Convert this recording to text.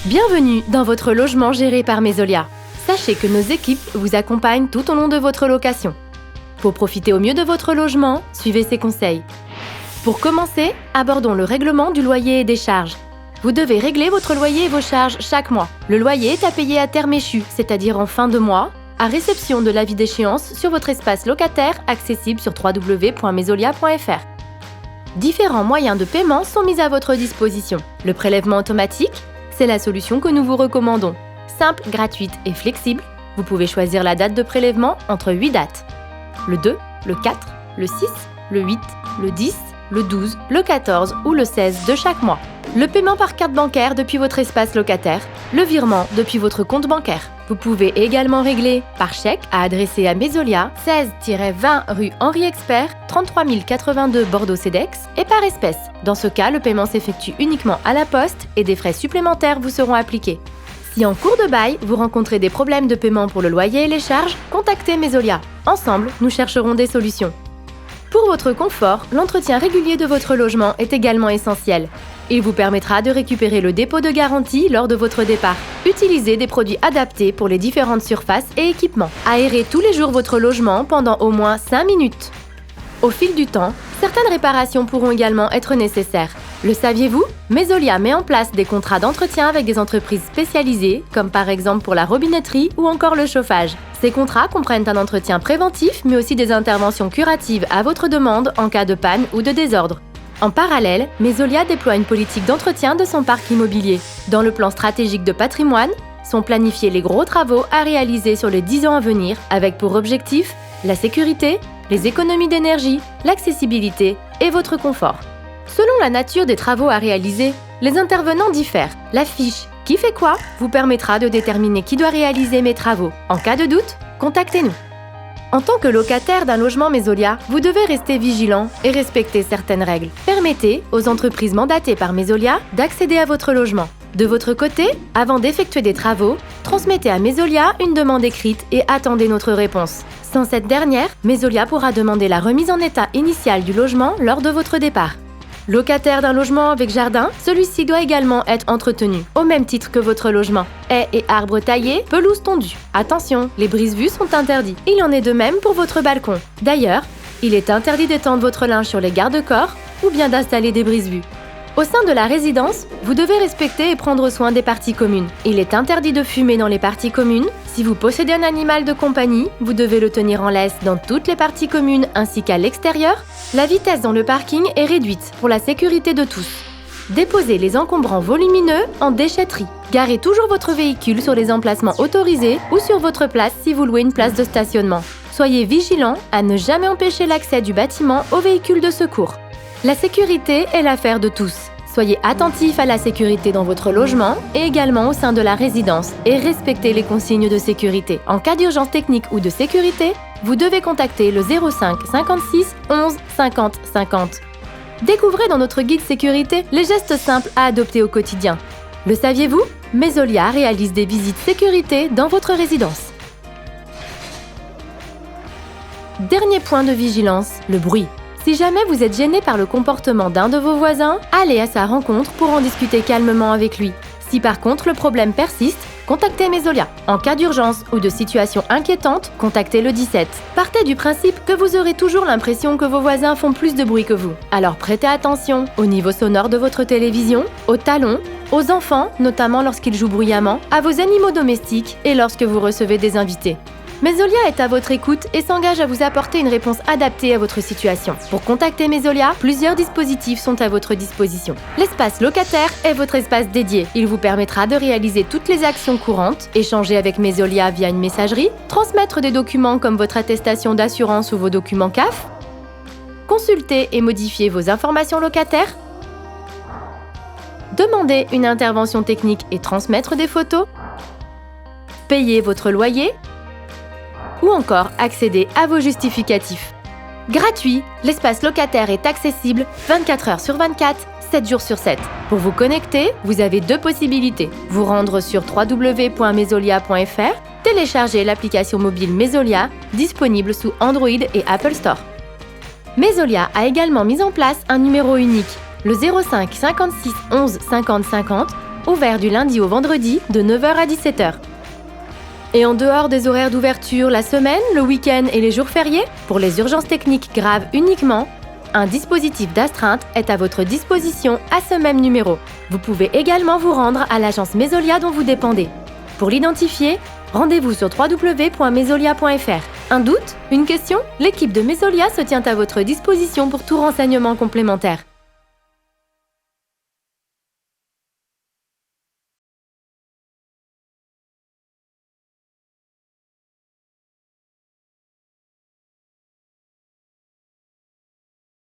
Bienvenue dans votre logement géré par Mesolia. Sachez que nos équipes vous accompagnent tout au long de votre location. Pour profiter au mieux de votre logement, suivez ces conseils. Pour commencer, abordons le règlement du loyer et des charges. Vous devez régler votre loyer et vos charges chaque mois. Le loyer est à payer à terme échu, c'est-à-dire en fin de mois, à réception de l'avis d'échéance sur votre espace locataire accessible sur www.mesolia.fr. Différents moyens de paiement sont mis à votre disposition. Le prélèvement automatique, c'est la solution que nous vous recommandons. Simple, gratuite et flexible, vous pouvez choisir la date de prélèvement entre 8 dates. Le 2, le 4, le 6, le 8, le 10, le 12, le 14 ou le 16 de chaque mois. Le paiement par carte bancaire depuis votre espace locataire, le virement depuis votre compte bancaire. Vous pouvez également régler par chèque à adresser à Mesolia, 16-20 rue Henri Expert, 33 082 Bordeaux-Cedex et par espèce. Dans ce cas, le paiement s'effectue uniquement à la poste et des frais supplémentaires vous seront appliqués. Si en cours de bail, vous rencontrez des problèmes de paiement pour le loyer et les charges, contactez Mesolia. Ensemble, nous chercherons des solutions. Pour votre confort, l'entretien régulier de votre logement est également essentiel. Il vous permettra de récupérer le dépôt de garantie lors de votre départ. Utilisez des produits adaptés pour les différentes surfaces et équipements. Aérez tous les jours votre logement pendant au moins 5 minutes. Au fil du temps, certaines réparations pourront également être nécessaires. Le saviez-vous? Mesolia met en place des contrats d'entretien avec des entreprises spécialisées, comme par exemple pour la robinetterie ou encore le chauffage. Ces contrats comprennent un entretien préventif, mais aussi des interventions curatives à votre demande en cas de panne ou de désordre. En parallèle, Mesolia déploie une politique d'entretien de son parc immobilier. Dans le plan stratégique de patrimoine, sont planifiés les gros travaux à réaliser sur les 10 ans à venir, avec pour objectif la sécurité, les économies d'énergie, l'accessibilité et votre confort. Selon la nature des travaux à réaliser, les intervenants diffèrent. La fiche « Qui fait quoi ?» vous permettra de déterminer qui doit réaliser mes travaux. En cas de doute, contactez-nous. En tant que locataire d'un logement Mesolia, vous devez rester vigilant et respecter certaines règles. Permettez aux entreprises mandatées par Mesolia d'accéder à votre logement. De votre côté, avant d'effectuer des travaux, transmettez à Mesolia une demande écrite et attendez notre réponse. Sans cette dernière, Mesolia pourra demander la remise en état initiale du logement lors de votre départ. Locataire d'un logement avec jardin, celui-ci doit également être entretenu, au même titre que votre logement. Haies et arbres taillés, pelouse tondue. Attention, les brises-vues sont interdits. Il en est de même pour votre balcon. D'ailleurs, il est interdit d'étendre votre linge sur les garde-corps ou bien d'installer des brises-vues. Au sein de la résidence, vous devez respecter et prendre soin des parties communes. Il est interdit de fumer dans les parties communes. Si vous possédez un animal de compagnie, vous devez le tenir en laisse dans toutes les parties communes ainsi qu'à l'extérieur. La vitesse dans le parking est réduite pour la sécurité de tous. Déposez les encombrants volumineux en déchetterie. Garez toujours votre véhicule sur les emplacements autorisés ou sur votre place si vous louez une place de stationnement. Soyez vigilants à ne jamais empêcher l'accès du bâtiment aux véhicules de secours. La sécurité est l'affaire de tous. Soyez attentifs à la sécurité dans votre logement et également au sein de la résidence et respectez les consignes de sécurité. En cas d'urgence technique ou de sécurité, vous devez contacter le 05 56 11 50 50. Découvrez dans notre guide sécurité les gestes simples à adopter au quotidien. Le saviez-vous? Mesolia réalise des visites sécurité dans votre résidence. Dernier point de vigilance, le bruit. Si jamais vous êtes gêné par le comportement d'un de vos voisins, allez à sa rencontre pour en discuter calmement avec lui. Si par contre le problème persiste, contactez Mesolia. En cas d'urgence ou de situation inquiétante, contactez le 17. Partez du principe que vous aurez toujours l'impression que vos voisins font plus de bruit que vous. Alors prêtez attention au niveau sonore de votre télévision, aux talons, aux enfants, notamment lorsqu'ils jouent bruyamment, à vos animaux domestiques et lorsque vous recevez des invités. Mesolia est à votre écoute et s'engage à vous apporter une réponse adaptée à votre situation. Pour contacter Mesolia, plusieurs dispositifs sont à votre disposition. L'espace locataire est votre espace dédié. Il vous permettra de réaliser toutes les actions courantes, échanger avec Mesolia via une messagerie, transmettre des documents comme votre attestation d'assurance ou vos documents CAF, consulter et modifier vos informations locataires, demander une intervention technique et transmettre des photos, payer votre loyer, ou encore accéder à vos justificatifs. Gratuit, l'espace locataire est accessible 24 heures sur 24, 7 jours sur 7. Pour vous connecter, vous avez deux possibilités. Vous rendre sur www.mesolia.fr, télécharger l'application mobile Mesolia, disponible sous Android et Apple Store. Mesolia a également mis en place un numéro unique, le 05 56 11 50 50, ouvert du lundi au vendredi de 9 h à 17 h. Et en dehors des horaires d'ouverture la semaine, le week-end et les jours fériés, pour les urgences techniques graves uniquement, un dispositif d'astreinte est à votre disposition à ce même numéro. Vous pouvez également vous rendre à l'agence Mesolia dont vous dépendez. Pour l'identifier, rendez-vous sur www.mesolia.fr. Un doute? Une question? L'équipe de Mesolia se tient à votre disposition pour tout renseignement complémentaire.